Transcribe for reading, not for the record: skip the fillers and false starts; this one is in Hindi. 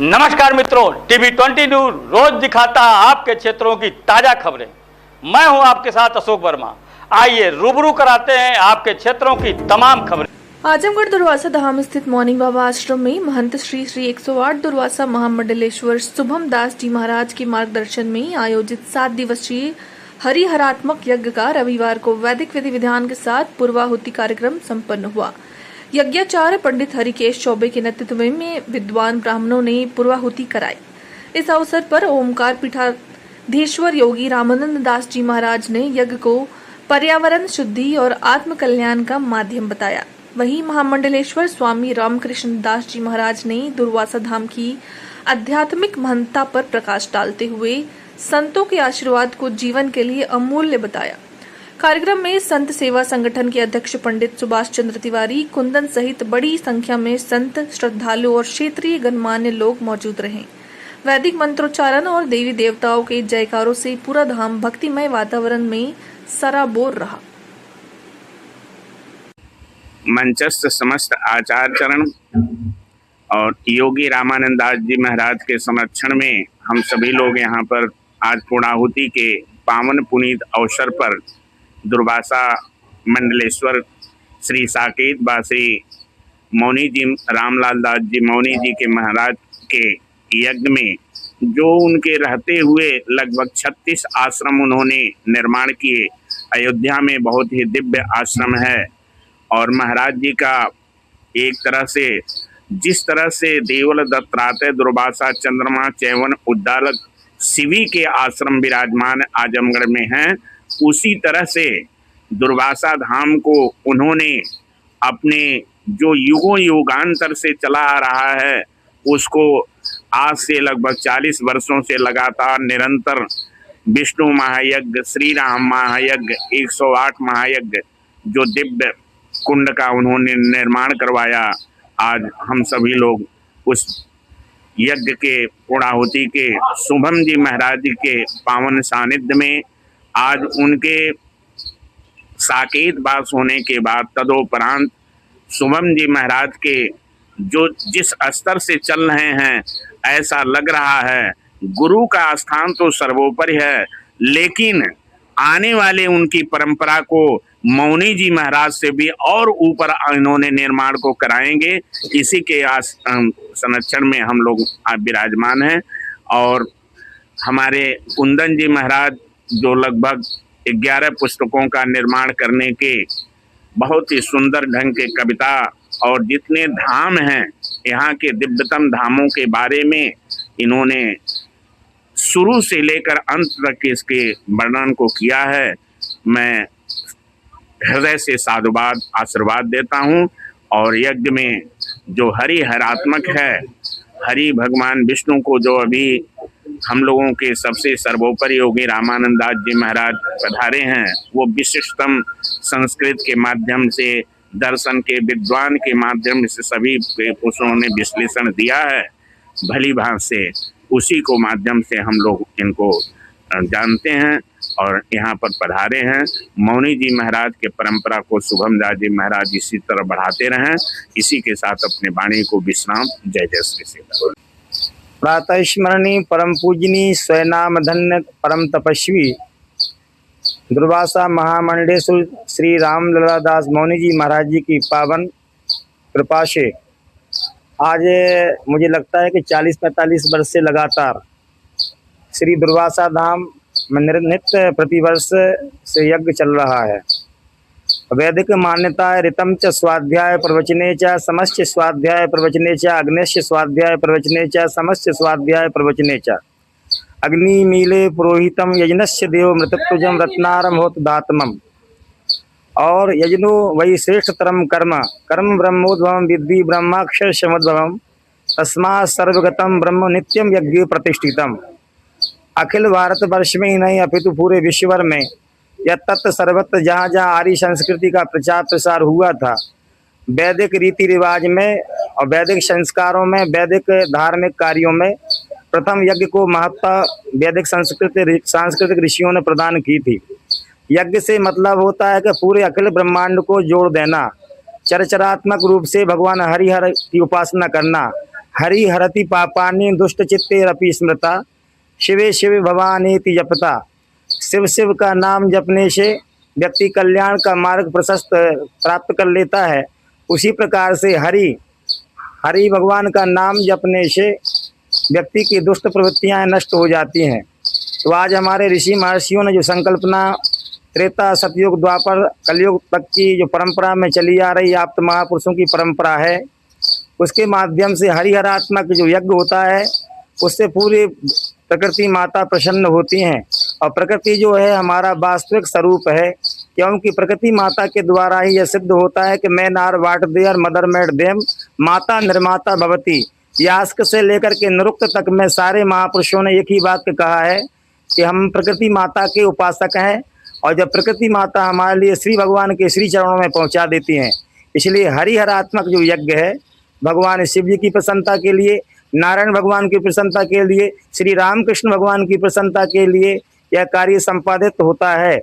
नमस्कार मित्रों, टीवी 20 न्यूज रोज दिखाता है आपके क्षेत्रों की ताजा खबरें। मैं हूं आपके साथ अशोक वर्मा। आइए रूबरू कराते हैं आपके क्षेत्रों की तमाम खबरें। आजमगढ़ दुर्वासा धाम स्थित मौनी बाबा आश्रम में महंत श्री 108 दुर्वासा महामंडलेश्वर शुभम दास जी महाराज के मार्गदर्शन में आयोजित 7 दिवसीय हरिहरात्मक यज्ञ का रविवार को वैदिक विधि विधान के साथ पूर्वाहुति कार्यक्रम संपन्न हुआ। यज्ञाचार्य पंडित हरिकेश चौबे के नेतृत्व में विद्वान ब्राह्मणों ने पूर्वाहुति कराई। इस अवसर पर ओमकार पीठाधीश्वर योगी रामानंद दास जी महाराज ने यज्ञ को पर्यावरण शुद्धि और आत्म कल्याण का माध्यम बताया। वहीं महामंडलेश्वर स्वामी रामकृष्ण दास जी महाराज ने दुर्वासा धाम की आध्यात्मिक महत्ता पर प्रकाश डालते हुए संतों के आशीर्वाद को जीवन के लिए अमूल्य बताया। कार्यक्रम में संत सेवा संगठन के अध्यक्ष पंडित सुभाष चंद्र तिवारी, कुंदन सहित बड़ी संख्या में संत, श्रद्धालु और क्षेत्रीय गणमान्य लोग मौजूद रहे। वैदिक मंत्रोच्चारण और देवी देवताओं के जयकारों से पूरा धाम भक्तिमय वातावरण में सराबोर रहा। मंचस्थ समस्त आचार्यचरण और योगी रामानंद दास जी महाराज के संरक्षण में हम सभी लोग यहाँ पर आज पूर्णाहुति के पावन पुनीत अवसर पर दुर्वासा मंडलेश्वर श्री साकेत बासी मौनी जी रामलाल दास जी मौनी जी के महाराज के यज्ञ में जो उनके रहते हुए लगभग 36 आश्रम उन्होंने निर्माण किए। अयोध्या में बहुत ही दिव्य आश्रम है और महाराज जी का एक तरह से जिस तरह से देवल दत्तात्रेय दुर्वासा चंद्रमा चैवन उद्दालक शिवी के आश्रम विराजमान आजमगढ़ में हैं, उसी तरह से दुर्वासा धाम को उन्होंने अपने जो युगों युगांतर से चला आ रहा है उसको आज से लगभग 40 वर्षों से लगातार निरंतर विष्णु महायज्ञ, श्री राम महायज्ञ, 108 महायज्ञ जो दिव्य कुंड का उन्होंने निर्माण करवाया। आज हम सभी लोग उस यज्ञ के पूर्णाहुति के शुभम जी महाराज जी के पावन सानिध्य में आज उनके साकेत वास होने के बाद तदोपरांत शुभम जी महाराज के जो जिस स्तर से चल रहे हैं ऐसा लग रहा है गुरु का स्थान तो सर्वोपरि है, लेकिन आने वाले उनकी परंपरा को मौनी जी महाराज से भी और ऊपर इन्होंने निर्माण को कराएंगे। इसी के संरक्षण में हम लोग आज विराजमान हैं और हमारे कुंदन जी महाराज जो लगभग 11 पुस्तकों का निर्माण करने के बहुत ही सुंदर ढंग के कविता और जितने धाम हैं यहाँ के दिव्यतम धामों के बारे में इन्होंने शुरू से लेकर अंत तक इसके वर्णन को किया है। मैं हृदय से साधुवाद आशीर्वाद देता हूँ और यज्ञ में जो हरिहरात्मक है, हरि भगवान विष्णु को जो अभी हम लोगों के सबसे सर्वोपरि योगी रामानंद दास जी महाराज पधारे हैं, वो विशिष्टतम संस्कृत के माध्यम से दर्शन के विद्वान के माध्यम से सभी पुरुषों ने विश्लेषण दिया है भली भांति से, उसी को माध्यम से हम लोग इनको जानते हैं और यहाँ पर पधारे हैं। मौनी जी महाराज के परंपरा को शुभम दास जी महाराज इसी तरह बढ़ाते रहें। इसी के साथ अपने वाणी को विश्राम। जय जय श्री सीता। प्रातः स्मरणी परम पूजनी स्वयनाम धन्य परम तपस्वी दुर्वासा महामंडलेश्वर श्री रामलला दास मौनी जी महाराज जी की पावन कृपा से आज मुझे लगता है कि 40-45 वर्ष से लगातार श्री दुर्वासा धाम में नित्य प्रतिवर्ष से यज्ञ चल रहा है। वैदिक मान्यता है ऋतम च स्वाध्याय प्रवचने च समस्त स्वाध्याय प्रवचने च अग्नेश्य स्वाध्याय प्रवचने च समस्त स्वाध्याय प्रवचने च अग्नि मीले पुरोहितम यजनस्य देव मृतत्वजम रत्नारम होत दातमम और यजनो वही श्रेष्ठतरम कर्म कर्म ब्रह्मोद्भवम विद्धि ब्रह्माक्षर समुद्भवम तस्मा सर्वगतम ब्रह्म नित्यम यज्ञ प्रतिष्ठितम। अखिल भारत वर्ष में ही नहीं अपितु पूरे विश्वभर में यह तत्व सर्वत्र जहाँ जहाँ आर्य संस्कृति का प्रचार प्रसार हुआ था, वैदिक रीति रिवाज में और वैदिक संस्कारों में, वैदिक धार्मिक कार्यों में प्रथम यज्ञ को महत्ता वैदिक सांस्कृतिक ऋषियों ने प्रदान की थी। यज्ञ से मतलब होता है कि पूरे अखिल ब्रह्मांड को जोड़ देना, चरचरात्मक रूप से भगवान हरिहर की उपासना करना, हरि हरति पापानि दुष्ट चित्तेरपि स्मृता, शिवे शिव भवानीति जपता। शिव शिव का नाम जपने से व्यक्ति कल्याण का मार्ग प्रशस्त प्राप्त कर लेता है। उसी प्रकार से हरि भगवान का नाम जपने से व्यक्ति की दुष्ट प्रवृत्तियां नष्ट हो जाती हैं। तो आज हमारे ऋषि महर्षियों ने जो संकल्पना त्रेता सतयुग द्वापर कलयुग तक की जो परंपरा में चली आ रही आप्त महापुरुषों की परंपरा है, उसके माध्यम से हरिहरात्मक जो यज्ञ होता है उससे पूरी प्रकृति माता प्रसन्न होती हैं। और प्रकृति जो है हमारा वास्तविक स्वरूप है, क्योंकि प्रकृति माता के द्वारा ही यह सिद्ध होता है कि मैं नार वाट देयर मदर मेड देम माता निर्माता भवती। यास्क से लेकर के निरुक्त तक में सारे महापुरुषों ने एक ही बात कहा है कि हम प्रकृति माता के उपासक हैं, और जब प्रकृति माता हमारे लिए श्री भगवान के श्री चरणों में पहुंचा देती हैं। इसलिए हरिहरात्मक जो यज्ञ है भगवान शिव जी की प्रसन्नता के लिए, नारायण भगवान की प्रसन्नता के लिए, श्री रामकृष्ण भगवान की प्रसन्नता के लिए यह कार्य संपादित होता है।